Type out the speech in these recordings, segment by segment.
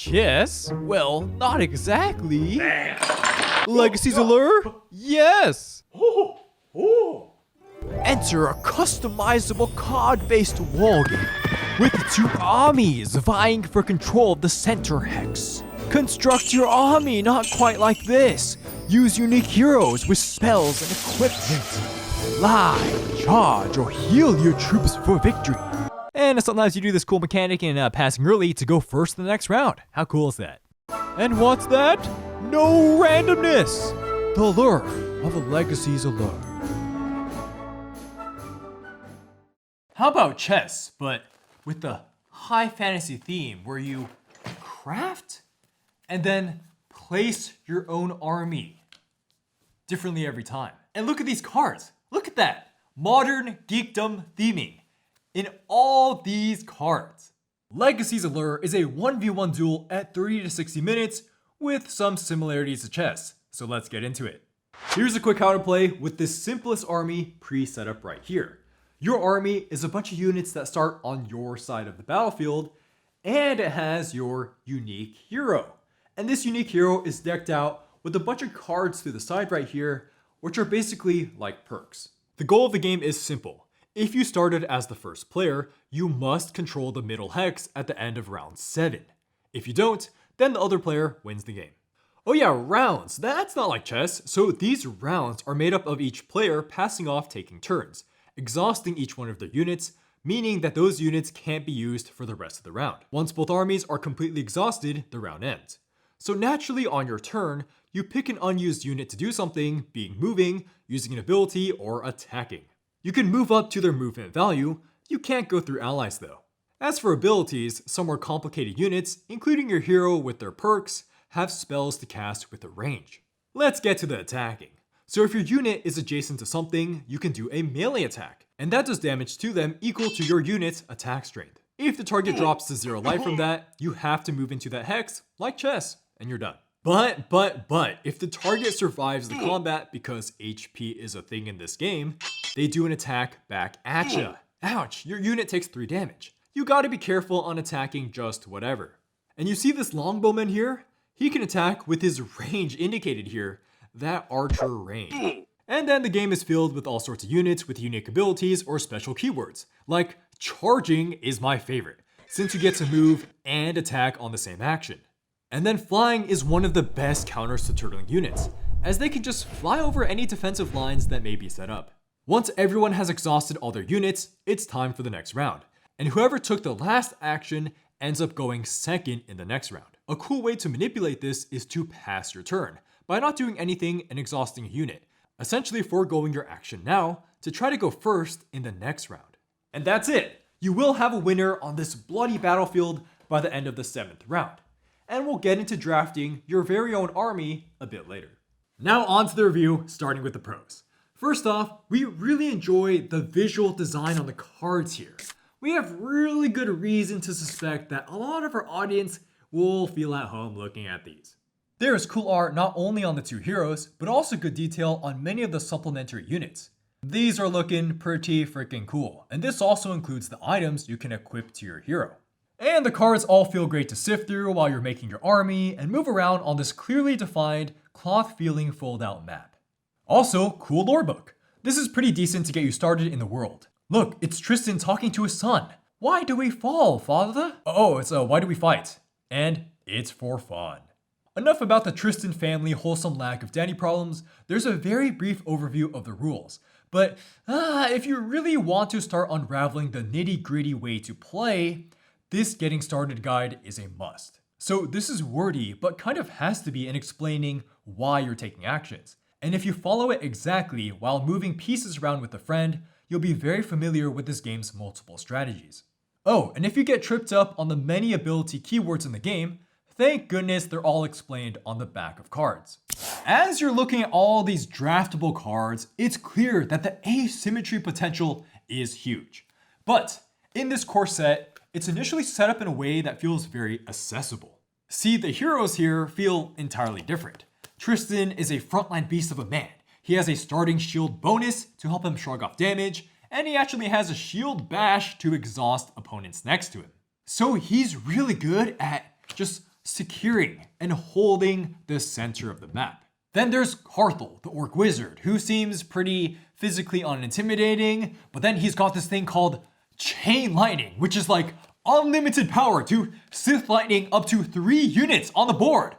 Chess? Well, not exactly. Legacy's Allure? Yes! Enter a customizable card-based wargame with 2 armies vying for control of the center hex. Construct your army not quite like this. Use unique heroes with spells and equipment. Fly, charge, or heal your troops for victory. And sometimes you do this cool mechanic in passing early to go first in the next round. How cool is that? And what's that? No randomness! The allure of a Legacy's Allure. How about chess, but with the high fantasy theme where you craft and then place your own army differently every time. And look at these cards. Look at that. Modern geekdom theming in all these cards. Legacy's Allure is a 1v1 duel at 30 to 60 minutes with some similarities to chess. So let's get into it. Here's a quick how to play with this simplest army pre-set up right here. Your army is a bunch of units that start on your side of the battlefield, and it has your unique hero. And this unique hero is decked out with a bunch of cards to the side right here, which are basically like perks. The goal of the game is simple. If you started as the first player, you must control the middle hex at the end of round 7. If you don't, then the other player wins the game. Oh yeah, rounds. That's not like chess. So these rounds are made up of each player passing off taking turns, exhausting each one of their units, meaning that those units can't be used for the rest of the round. Once both armies are completely exhausted, the round ends. So naturally on your turn, you pick an unused unit to do something, being moving, using an ability, or attacking. You can move up to their movement value. You can't go through allies though. As for abilities, some more complicated units, including your hero with their perks, have spells to cast with a range. Let's get to the attacking. So if your unit is adjacent to something, you can do a melee attack, and that does damage to them equal to your unit's attack strength. If the target drops to 0 life from that, you have to move into that hex, like chess, and you're done. But, if the target survives the combat because HP is a thing in this game, they do an attack back at ya. Ouch, your unit takes 3 damage. You gotta be careful on attacking just whatever. And you see this longbowman here? He can attack with his range indicated here, that archer range. And then the game is filled with all sorts of units with unique abilities or special keywords, like charging is my favorite, since you get to move and attack on the same action. And then flying is one of the best counters to turtling units, as they can just fly over any defensive lines that may be set up. Once everyone has exhausted all their units, it's time for the next round. And whoever took the last action ends up going second in the next round. A cool way to manipulate this is to pass your turn, by not doing anything and exhausting a unit, essentially foregoing your action now to try to go first in the next round. And that's it! You will have a winner on this bloody battlefield by the end of the 7th round. And we'll get into drafting your very own army a bit later. Now on to the review, starting with the pros. First off, we really enjoy the visual design on the cards here. We have really good reason to suspect that a lot of our audience will feel at home looking at these. There is cool art not only on the 2 heroes, but also good detail on many of the supplementary units. These are looking pretty freaking cool, and this also includes the items you can equip to your hero. And the cards all feel great to sift through while you're making your army and move around on this clearly defined, cloth-feeling fold-out map. Also, cool lore book. This is pretty decent to get you started in the world. Look, it's Tristan talking to his son. Why do we fall, father? Oh, it's why do we fight? And it's for fun. Enough about the Tristan family wholesome lack of daddy problems. There's a very brief overview of the rules. But if you really want to start unraveling the nitty-gritty way to play, this getting started guide is a must. So this is wordy, but kind of has to be in explaining why you're taking actions. And if you follow it exactly while moving pieces around with a friend, you'll be very familiar with this game's multiple strategies. Oh, and if you get tripped up on the many ability keywords in the game, thank goodness they're all explained on the back of cards. As you're looking at all these draftable cards, it's clear that the asymmetry potential is huge. But in this core set, it's initially set up in a way that feels very accessible. See, the heroes here feel entirely different. Tristan is a frontline beast of a man. He has a starting shield bonus to help him shrug off damage, and he actually has a shield bash to exhaust opponents next to him. So he's really good at just securing and holding the center of the map. Then there's Carthel, the orc wizard, who seems pretty physically unintimidating, but then he's got this thing called chain lightning, which is like unlimited power to Sith lightning up to 3 units on the board.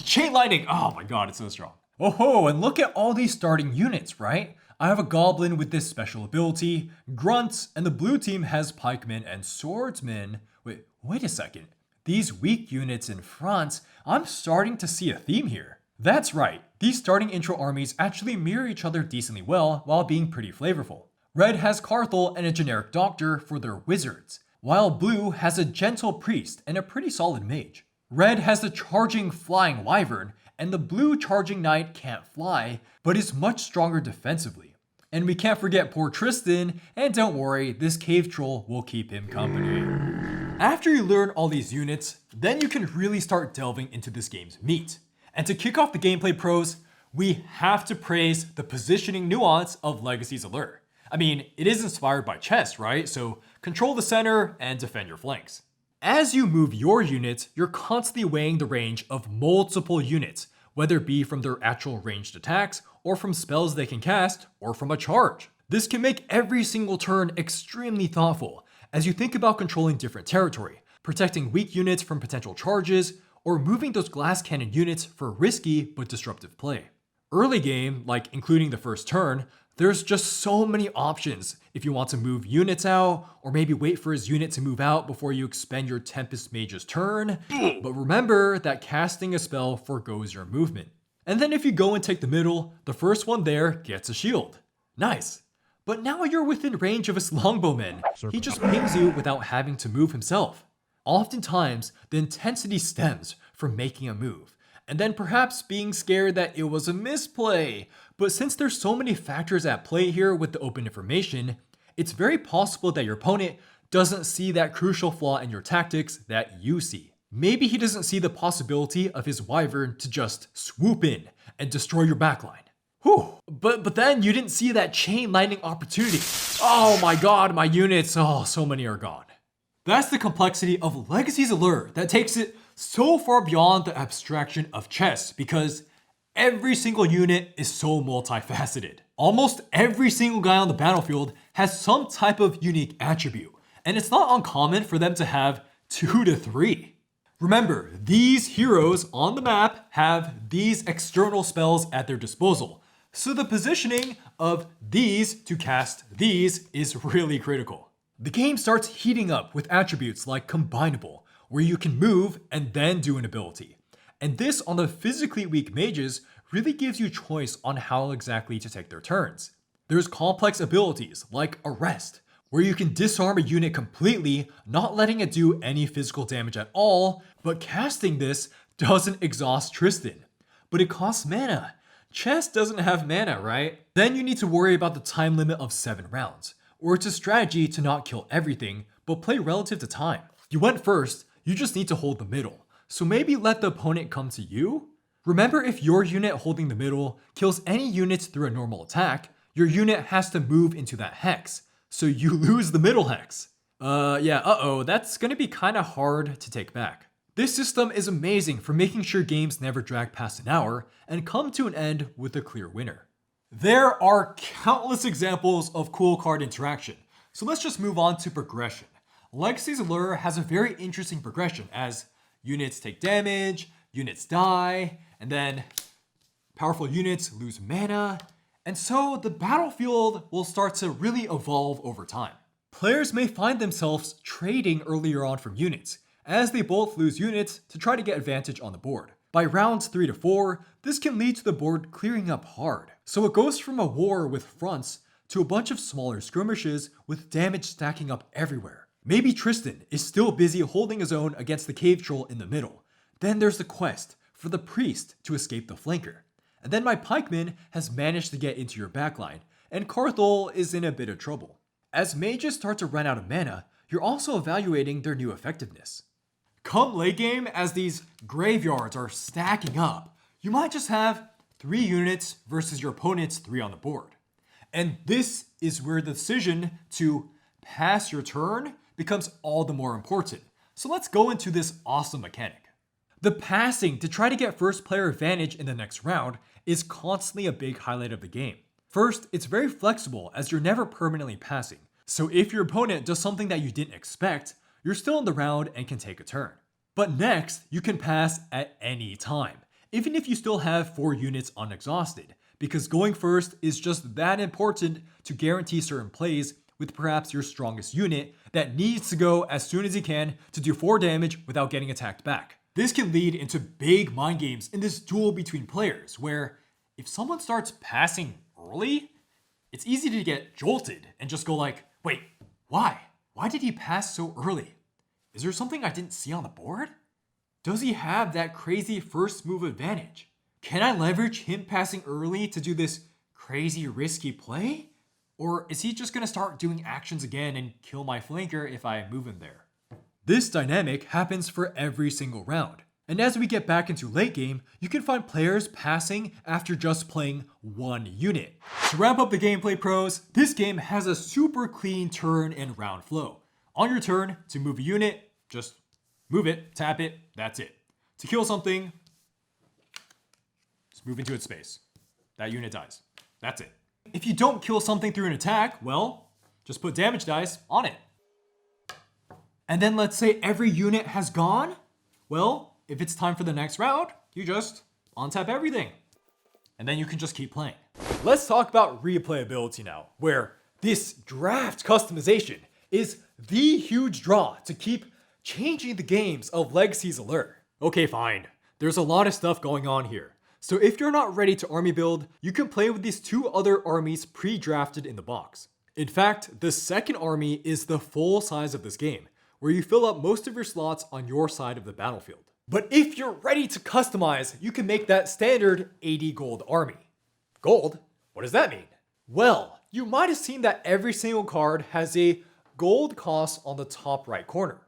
Chain lightning, oh my god, it's so strong. Oh, and look at all these starting units, right? I have a goblin with this special ability, grunts, and the blue team has pikemen and swordsmen. Wait a second. These weak units in front, I'm starting to see a theme here. That's right, these starting intro armies actually mirror each other decently well while being pretty flavorful. Red has Carthel and a generic doctor for their wizards, while blue has a gentle priest and a pretty solid mage. Red has the charging flying wyvern, and the blue charging knight can't fly, but is much stronger defensively. And we can't forget poor Tristan, and don't worry, this cave troll will keep him company. After you learn all these units, then you can really start delving into this game's meat. And to kick off the gameplay pros, we have to praise the positioning nuance of Legacy's Allure. I mean, it is inspired by chess, right? So control the center and defend your flanks. As you move your units, you're constantly weighing the range of multiple units, whether it be from their actual ranged attacks, or from spells they can cast, or from a charge. This can make every single turn extremely thoughtful, as you think about controlling different territory, protecting weak units from potential charges, or moving those glass cannon units for risky but disruptive play. Early game, like including the first turn, there's just so many options if you want to move units out, or maybe wait for his unit to move out before you expend your Tempest Mage's turn. But remember that casting a spell forgoes your movement. And then if you go and take the middle, the first one there gets a shield. Nice. But now you're within range of his longbowman. He just pings you without having to move himself. Oftentimes, the intensity stems from making a move, and then perhaps being scared that it was a misplay. But since there's so many factors at play here with the open information, it's very possible that your opponent doesn't see that crucial flaw in your tactics that you see. Maybe he doesn't see the possibility of his wyvern to just swoop in and destroy your backline. Whew. But then you didn't see that chain lightning opportunity. Oh my god, my units, so many are gone. That's the complexity of Legacy's Allure that takes it so far beyond the abstraction of chess, because every single unit is so multifaceted. Almost every single guy on the battlefield has some type of unique attribute, and it's not uncommon for them to have 2 to 3. Remember, these heroes on the map have these external spells at their disposal, so the positioning of these to cast these is really critical. The game starts heating up with attributes like Combinable, where you can move and then do an ability. And this on the physically weak mages really gives you choice on how exactly to take their turns. There's complex abilities like Arrest, where you can disarm a unit completely, not letting it do any physical damage at all, but casting this doesn't exhaust Tristan. But it costs mana. Chess doesn't have mana, right? Then you need to worry about the time limit of 7 rounds. Or it's a strategy to not kill everything, but play relative to time. You went first, you just need to hold the middle. So maybe let the opponent come to you? Remember, if your unit holding the middle kills any units through a normal attack, your unit has to move into that hex. So you lose the middle hex. That's gonna be kinda hard to take back. This system is amazing for making sure games never drag past an hour and come to an end with a clear winner. There are countless examples of cool card interaction, so let's just move on to progression. Legacy's Allure has a very interesting progression as units take damage, units die, and then powerful units lose mana, and so the battlefield will start to really evolve over time. Players may find themselves trading earlier on from units, as they both lose units to try to get advantage on the board. By rounds 3 to 4, this can lead to the board clearing up hard. So it goes from a war with fronts to a bunch of smaller skirmishes with damage stacking up everywhere. Maybe Tristan is still busy holding his own against the cave troll in the middle. Then there's the quest for the priest to escape the flanker. And then my pikeman has managed to get into your backline, and Carthel is in a bit of trouble. As mages start to run out of mana, you're also evaluating their new effectiveness. Come late game, as these graveyards are stacking up, you might just have 3 units versus your opponent's 3 on the board. And this is where the decision to pass your turn becomes all the more important. So let's go into this awesome mechanic. The passing to try to get first player advantage in the next round is constantly a big highlight of the game. First, it's very flexible as you're never permanently passing. So if your opponent does something that you didn't expect, you're still in the round and can take a turn. But next, you can pass at any time, even if you still have 4 units unexhausted, because going first is just that important to guarantee certain plays with perhaps your strongest unit that needs to go as soon as he can to do 4 damage without getting attacked back. This can lead into big mind games in this duel between players, where if someone starts passing early, it's easy to get jolted and just go like, wait, why? Why did he pass so early? Is there something I didn't see on the board? Does he have that crazy first move advantage? Can I leverage him passing early to do this crazy risky play? Or is he just gonna start doing actions again and kill my flanker if I move him there? This dynamic happens for every single round. And as we get back into late game, you can find players passing after just playing 1 unit. To wrap up the gameplay pros, this game has a super clean turn and round flow. On your turn, to move a unit, just move it, tap it, that's it. To kill something, just move into its space. That unit dies. That's it. If you don't kill something through an attack, well, just put damage dice on it. And then let's say every unit has gone. Well, if it's time for the next round, you just untap everything. And then you can just keep playing. Let's talk about replayability now, where this draft customization is the huge draw to keep changing the games of Legacy's Allure. Okay, fine. There's a lot of stuff going on here. So if you're not ready to army build, you can play with these 2 other armies pre-drafted in the box. In fact, the second army is the full size of this game, where you fill up most of your slots on your side of the battlefield. But if you're ready to customize, you can make that standard 80 gold army. Gold? What does that mean? Well, you might have seen that every single card has a gold cost on the top right corner.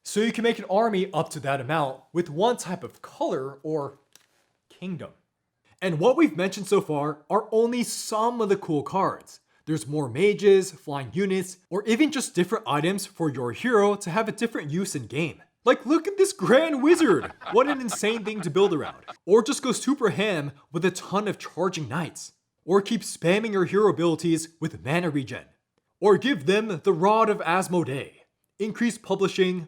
So you can make an army up to that amount with one type of color or kingdom. And what we've mentioned so far are only some of the cool cards. There's more mages, flying units, or even just different items for your hero to have a different use in game. Like, look at this Grand Wizard! What an insane thing to build around. Or just go super ham with a ton of charging knights. Or keep spamming your hero abilities with mana regen. Or give them the Rod of Asmodee. Increase publishing,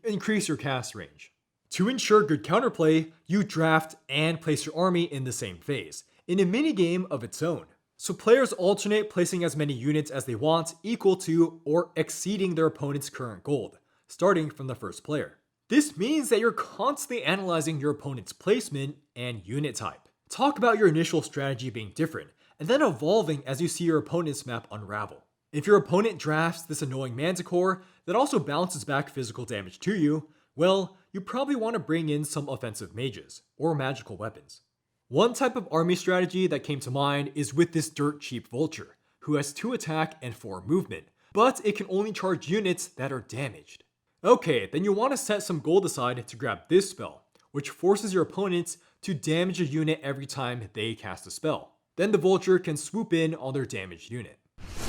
increase your cast range. To ensure good counterplay, you draft and place your army in the same phase, in a minigame of its own. So players alternate placing as many units as they want, equal to or exceeding their opponent's current gold, starting from the first player. This means that you're constantly analyzing your opponent's placement and unit type. Talk about your initial strategy being different, and then evolving as you see your opponent's map unravel. If your opponent drafts this annoying manticore that also bounces back physical damage to you, well, you probably want to bring in some offensive mages, or magical weapons. One type of army strategy that came to mind is with this dirt cheap vulture, who has 2 attack and 4 movement, but it can only charge units that are damaged. Okay, then you want to set some gold aside to grab this spell, which forces your opponents to damage a unit every time they cast a spell. Then the vulture can swoop in on their damaged unit.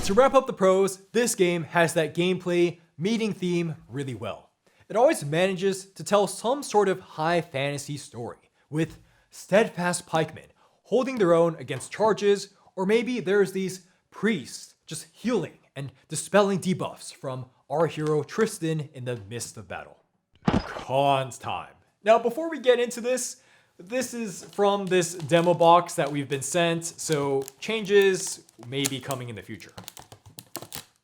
To wrap up the pros, this game has that gameplay meeting theme really well. It always manages to tell some sort of high fantasy story, with steadfast pikemen holding their own against charges, or maybe there's these priests just healing and dispelling debuffs from our hero Tristan in the midst of battle. Cons time. Now before we get into this is from this demo box that we've been sent, so changes may be coming in the future.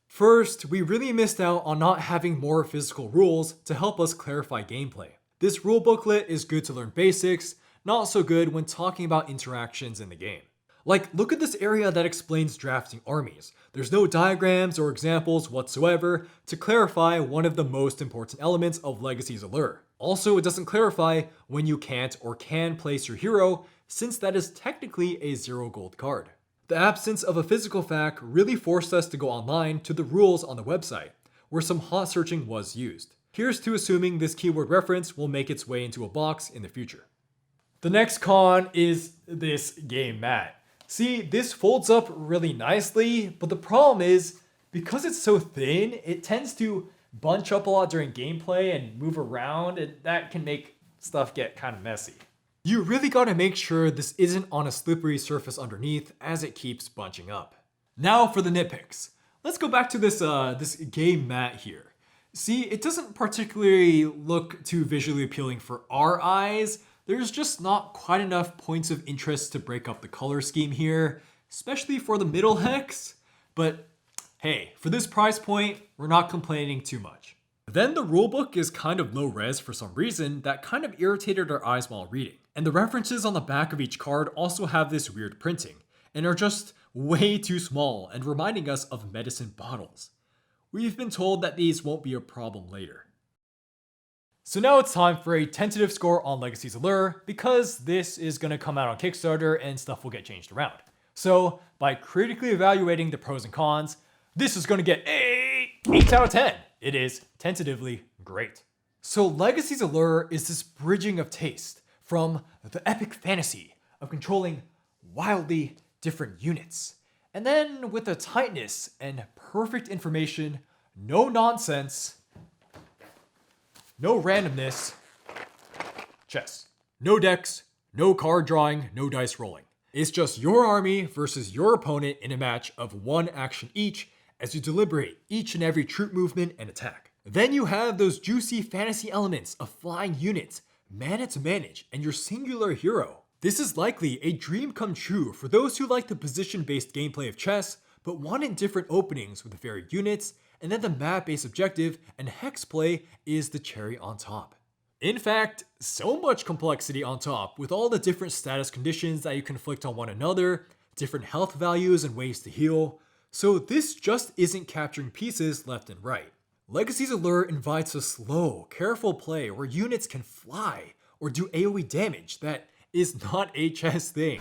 First, we really missed out on not having more physical rules to help us clarify gameplay. This rule booklet is good to learn basics, not so good when talking about interactions in the game. Like, look at this area that explains drafting armies. There's no diagrams or examples whatsoever to clarify one of the most important elements of Legacy's Allure. Also, it doesn't clarify when you can't or can place your hero, since that is technically a 0 gold card. The absence of a physical fact really forced us to go online to the rules on the website, where some hot searching was used. Here's to assuming this keyword reference will make its way into a box in the future. The next con is this game mat. See, this folds up really nicely, but the problem is, because it's so thin, it tends to bunch up a lot during gameplay and move around, and that can make stuff get kind of messy. You really gotta make sure this isn't on a slippery surface underneath as it keeps bunching up. Now for the nitpicks. Let's go back to this game mat here. See, it doesn't particularly look too visually appealing for our eyes. There's just not quite enough points of interest to break up the color scheme here, especially for the middle hex. But hey, for this price point, we're not complaining too much. Then the rulebook is kind of low res for some reason that kind of irritated our eyes while reading. And the references on the back of each card also have this weird printing and are just way too small and reminding us of medicine bottles. We've been told that these won't be a problem later. So now it's time for a tentative score on Legacy's Allure because this is going to come out on Kickstarter and stuff will get changed around. So by critically evaluating the pros and cons, this is going to get a 8 out of 10. It is tentatively great. So Legacy's Allure is this bridging of taste from the epic fantasy of controlling wildly different units. And then with the tightness and perfect information, no nonsense, no randomness, chess. No decks, no card drawing, no dice rolling. It's just your army versus your opponent in a match of one action each as you deliberate each and every troop movement and attack. Then you have those juicy fantasy elements of flying units, mana to manage, and your singular hero. This is likely a dream come true for those who like the position-based gameplay of chess, but wanted different openings with varied units, and then the map-based objective and hex play is the cherry on top. In fact, so much complexity on top with all the different status conditions that you conflict on one another, different health values and ways to heal, so this just isn't capturing pieces left and right. Legacy's Allure invites a slow, careful play where units can fly or do AoE damage that is not a chess thing.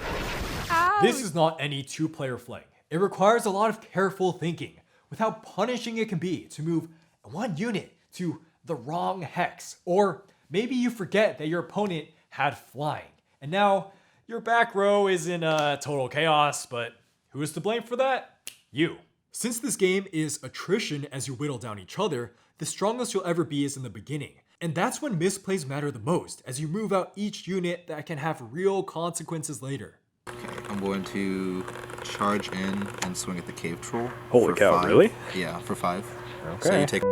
Ouch. This is not any two-player fling. It requires a lot of careful thinking with how punishing it can be to move one unit to the wrong hex, or maybe you forget that your opponent had flying, and now your back row is in total chaos, but who is to blame for that? You. Since this game is attrition as you whittle down each other, the strongest you'll ever be is in the beginning. And that's when misplays matter the most, as you move out each unit that can have real consequences later. Okay, I'm going to charge in and swing at the cave troll. Holy cow, 5. really? Yeah, for 5. Okay. So you take...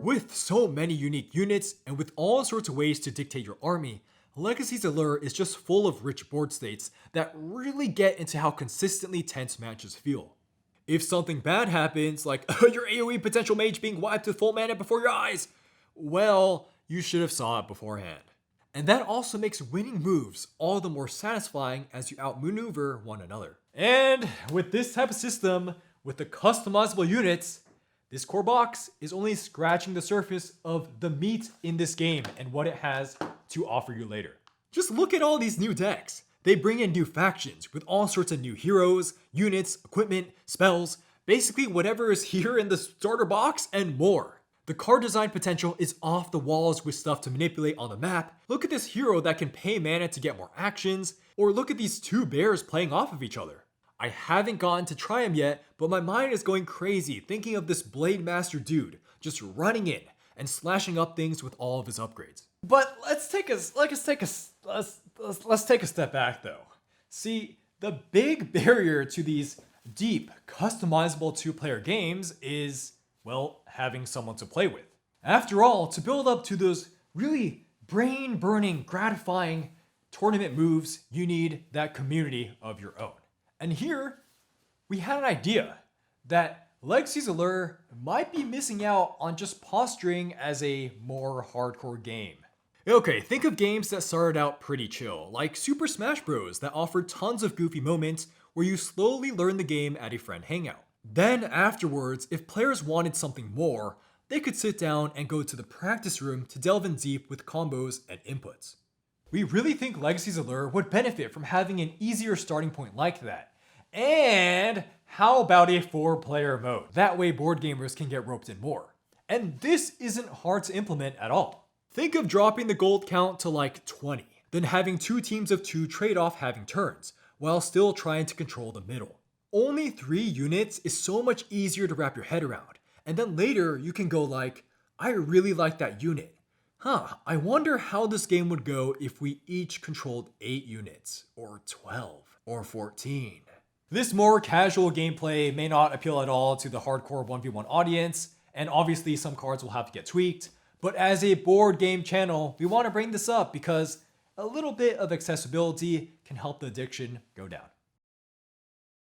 With so many unique units, and with all sorts of ways to dictate your army, Legacy's Allure is just full of rich board states that really get into how consistently tense matches feel. If something bad happens, like your AoE potential mage being wiped with full mana before your eyes, well, you should have saw it beforehand. And that also makes winning moves all the more satisfying as you outmaneuver one another. And with this type of system, with the customizable units, this core box is only scratching the surface of the meat in this game and what it has to offer you later. Just look at all these new decks. They bring in new factions with all sorts of new heroes, units, equipment, spells, basically whatever is here in the starter box and more. The card design potential is off the walls with stuff to manipulate on the map. Look at this hero that can pay mana to get more actions, or look at these two bears playing off of each other. I haven't gotten to try them yet, but my mind is going crazy thinking of this Blade Master dude just running in and slashing up things with all of his upgrades. But let's take a step back though. See, the big barrier to these deep, customizable two-player games is, well, having someone to play with. After all, to build up to those really brain-burning, gratifying tournament moves, you need that community of your own. And here, we had an idea that Legacy's Allure might be missing out on just posturing as a more hardcore game. Okay, think of games that started out pretty chill, like Super Smash Bros. That offered tons of goofy moments where you slowly learn the game at a friend hangout. Then afterwards, if players wanted something more, they could sit down and go to the practice room to delve in deep with combos and inputs. We really think Legacy's Allure would benefit from having an easier starting point like that. And how about a 4-player mode? That way board gamers can get roped in more. And this isn't hard to implement at all. Think of dropping the gold count to like 20, then having 2 teams of 2 trade off having turns, while still trying to control the middle. Only 3 units is so much easier to wrap your head around. And then later you can go like, I really like that unit. I wonder how this game would go if we each controlled 8 units, or 12, or 14. This more casual gameplay may not appeal at all to the hardcore 1v1 audience, and obviously some cards will have to get tweaked, but as a board game channel, we want to bring this up because a little bit of accessibility can help the addiction go down.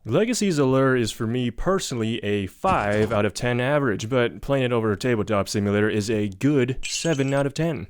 Legacy's Allure is for me personally a 5 out of 10 average, but playing it over Tabletop Simulator is a good 7 out of 10.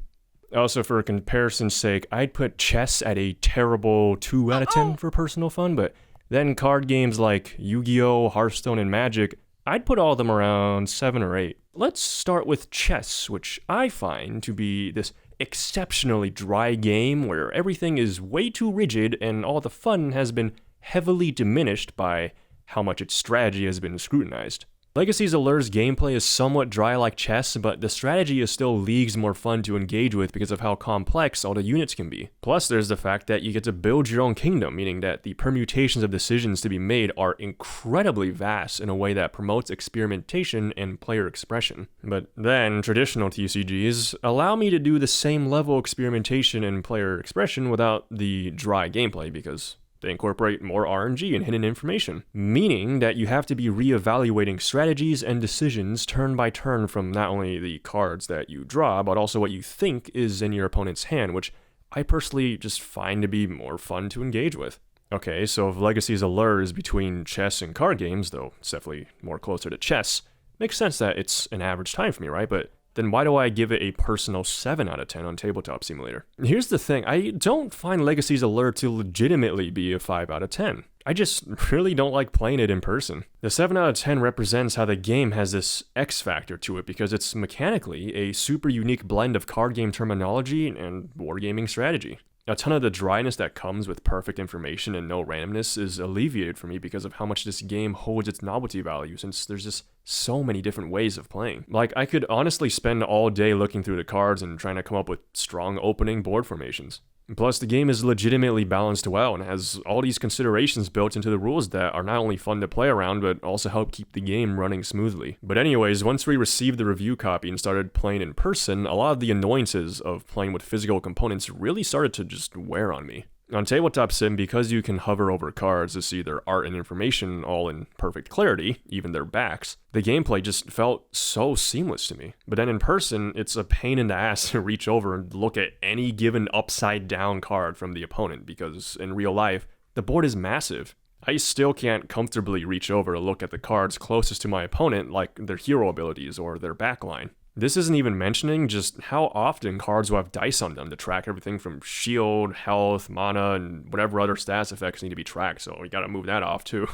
Also, for comparison's sake, I'd put chess at a terrible 2 out of 10 for personal fun, but then card games like Yu-Gi-Oh!, Hearthstone, and Magic, I'd put all of them around 7 or 8. Let's start with chess, which I find to be this exceptionally dry game where everything is way too rigid and all the fun has been heavily diminished by how much its strategy has been scrutinized. Legacy's Allure's gameplay is somewhat dry like chess, but the strategy is still leagues more fun to engage with because of how complex all the units can be. Plus, there's the fact that you get to build your own kingdom, meaning that the permutations of decisions to be made are incredibly vast in a way that promotes experimentation and player expression. But then, traditional TCGs allow me to do the same level of experimentation and player expression without the dry gameplay because they incorporate more RNG and hidden information, meaning that you have to be reevaluating strategies and decisions turn by turn from not only the cards that you draw, but also what you think is in your opponent's hand, which I personally just find to be more fun to engage with. Okay, so if Legacy's Allure is between chess and card games, though it's definitely more closer to chess, makes sense that it's an average time for me, right? But then why do I give it a personal 7 out of 10 on Tabletop Simulator? Here's the thing, I don't find Legacy's Allure to legitimately be a 5 out of 10. I just really don't like playing it in person. The 7 out of 10 represents how the game has this X factor to it because it's mechanically a super unique blend of card game terminology and wargaming strategy. A ton of the dryness that comes with perfect information and no randomness is alleviated for me because of how much this game holds its novelty value since there's just so many different ways of playing. Like, I could honestly spend all day looking through the cards and trying to come up with strong opening board formations. Plus, the game is legitimately balanced well and has all these considerations built into the rules that are not only fun to play around, but also help keep the game running smoothly. But anyways, once we received the review copy and started playing in person, a lot of the annoyances of playing with physical components really started to just wear on me. On Tabletop Sim, because you can hover over cards to see their art and information all in perfect clarity, even their backs, the gameplay just felt so seamless to me. But then in person, it's a pain in the ass to reach over and look at any given upside down card from the opponent, because in real life, the board is massive. I still can't comfortably reach over to look at the cards closest to my opponent, like their hero abilities or their backline. This isn't even mentioning just how often cards will have dice on them to track everything from shield, health, mana, and whatever other stats effects need to be tracked, so we gotta move that off too.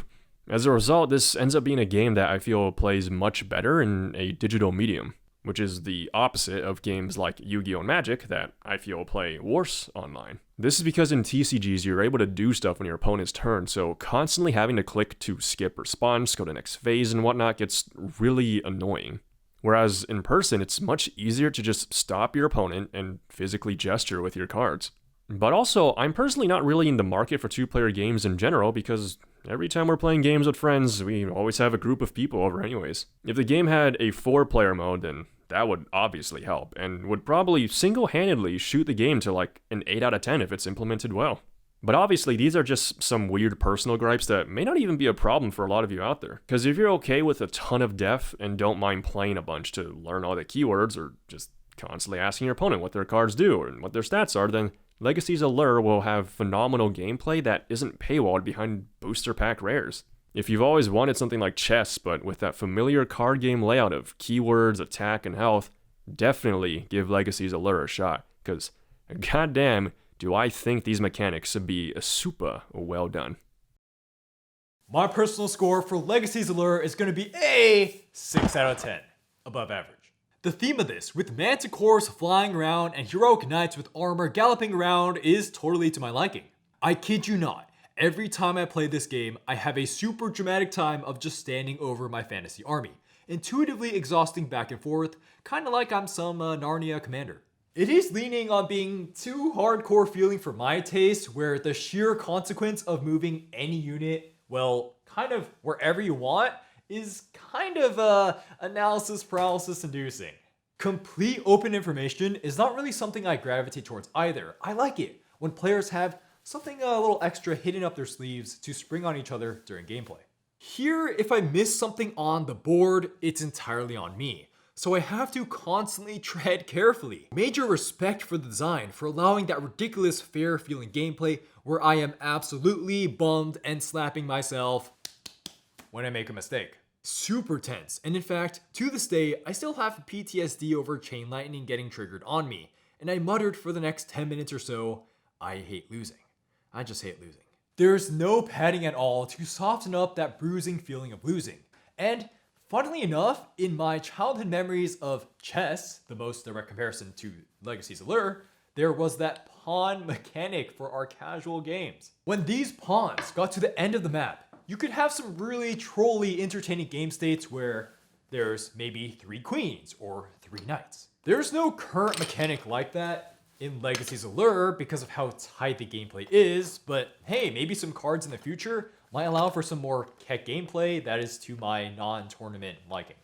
As a result, this ends up being a game that I feel plays much better in a digital medium, which is the opposite of games like Yu-Gi-Oh! And Magic that I feel play worse online. This is because in TCGs, you're able to do stuff on your opponent's turn, so constantly having to click to skip response, go to the next phase, and whatnot gets really annoying. Whereas in person, it's much easier to just stop your opponent and physically gesture with your cards. But also, I'm personally not really in the market for two-player games in general because every time we're playing games with friends, we always have a group of people over anyways. If the game had a 4-player mode, then that would obviously help, and would probably single-handedly shoot the game to like an 8 out of 10 if it's implemented well. But obviously, these are just some weird personal gripes that may not even be a problem for a lot of you out there. Because if you're okay with a ton of depth and don't mind playing a bunch to learn all the keywords or just constantly asking your opponent what their cards do and what their stats are, then Legacy's Allure will have phenomenal gameplay that isn't paywalled behind booster pack rares. If you've always wanted something like chess, but with that familiar card game layout of keywords, attack, and health, definitely give Legacy's Allure a shot. Because, goddamn, do I think these mechanics should be super well done. My personal score for Legacy's Allure is going to be a 6 out of 10, above average. The theme of this, with manticores flying around and heroic knights with armor galloping around, is totally to my liking. I kid you not, every time I play this game, I have a super dramatic time of just standing over my fantasy army, intuitively exhausting back and forth, kinda like I'm some Narnia commander. It is leaning on being too hardcore feeling for my taste, where the sheer consequence of moving any unit, well, kind of wherever you want is kind of analysis paralysis inducing. Complete open information is not really something I gravitate towards either. I like it when players have something a little extra hidden up their sleeves to spring on each other during gameplay. Here, if I miss something on the board, it's entirely on me, so I have to constantly tread carefully. Major respect for the design for allowing that ridiculous fair feeling gameplay where I am absolutely bummed and slapping myself when I make a mistake. Super tense, and in fact, to this day, I still have PTSD over chain lightning getting triggered on me, and I muttered for the next 10 minutes or so, I hate losing. I just hate losing. There's no padding at all to soften up that bruising feeling of losing. And funnily enough, in my childhood memories of chess, the most direct comparison to Legacy's Allure, there was that pawn mechanic for our casual games. When these pawns got to the end of the map, you could have some really trolly entertaining game states where there's maybe 3 queens or 3 knights. There's no current mechanic like that in Legacy's Allure because of how tight the gameplay is, but hey, maybe some cards in the future might allow for some more keck gameplay that is to my non-tournament liking.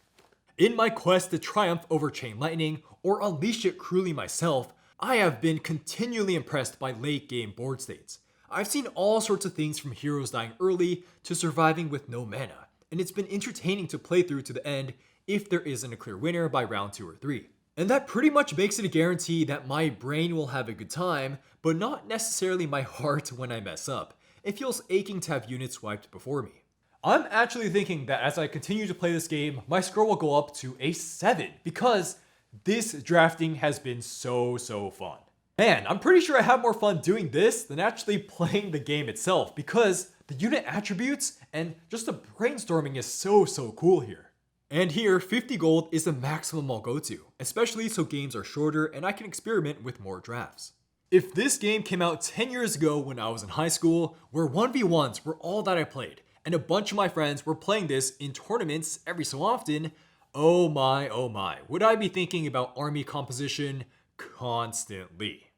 In my quest to triumph over Chain Lightning or unleash it cruelly myself, I have been continually impressed by late game board states. I've seen all sorts of things from heroes dying early to surviving with no mana, and it's been entertaining to play through to the end if there isn't a clear winner by round 2 or 3. And that pretty much makes it a guarantee that my brain will have a good time, but not necessarily my heart when I mess up. It feels aching to have units wiped before me. I'm actually thinking that as I continue to play this game, my score will go up to a 7 because this drafting has been so fun. Man, I'm pretty sure I have more fun doing this than actually playing the game itself because the unit attributes and just the brainstorming is so cool here. And here, 50 gold is the maximum I'll go to, especially so games are shorter and I can experiment with more drafts. If this game came out 10 years ago when I was in high school, where 1v1s were all that I played, and a bunch of my friends were playing this in tournaments every so often, oh my, would I be thinking about army composition constantly.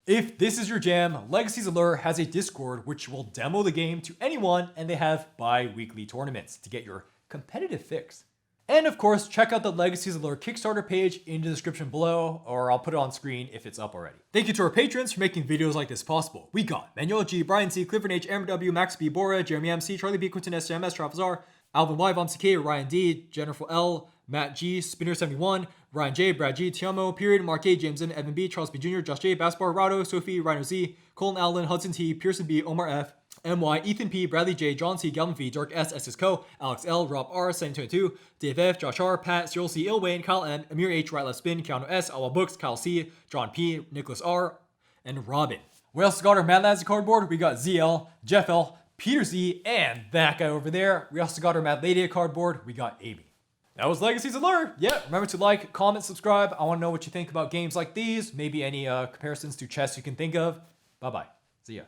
If this is your jam, Legacy's Allure has a Discord which will demo the game to anyone, and they have bi-weekly tournaments to get your competitive fix. And of course, check out the Legacy's Allure Kickstarter page in the description below, or I'll put it on screen if it's up already. Thank you to our patrons for making videos like this possible. We got Manuel G, Brian C, Clifford H, Amber W, Max B, Bora, Jeremy MC, Charlie B, Quinton S, JMS, Travis R, Alvin Y, Vom CK, Ryan D, Jennifer L, Matt G, Spinner71, Ryan J, Brad G, Tiamo, Period, Mark A, James N, Evan B, Charles B Jr., Josh J, Baspar, Rado, Sophie, Rhino Z, Colin Allen, Hudson T, Pearson B, Omar F, MY, Ethan P, Bradley J, John C, Galvin V, Dark S, SS Co, Alex L, Rob R, 722, Dave F, Josh R, Pat, Cyril C, Ilwayne, Kyle M, Amir H, Right Left Spin, Keanu S, Awa Books, Kyle C, John P, Nicholas R, and Robin. We also got our Mad Lads cardboard. We got ZL, Jeff L, Peter Z, and that guy over there. We also got our Mad Lady cardboard. We got Amy. That was Legacy's Allure. Yeah, remember to like, comment, subscribe. I want to know what you think about games like these. Maybe any comparisons to chess you can think of. Bye-bye. See ya.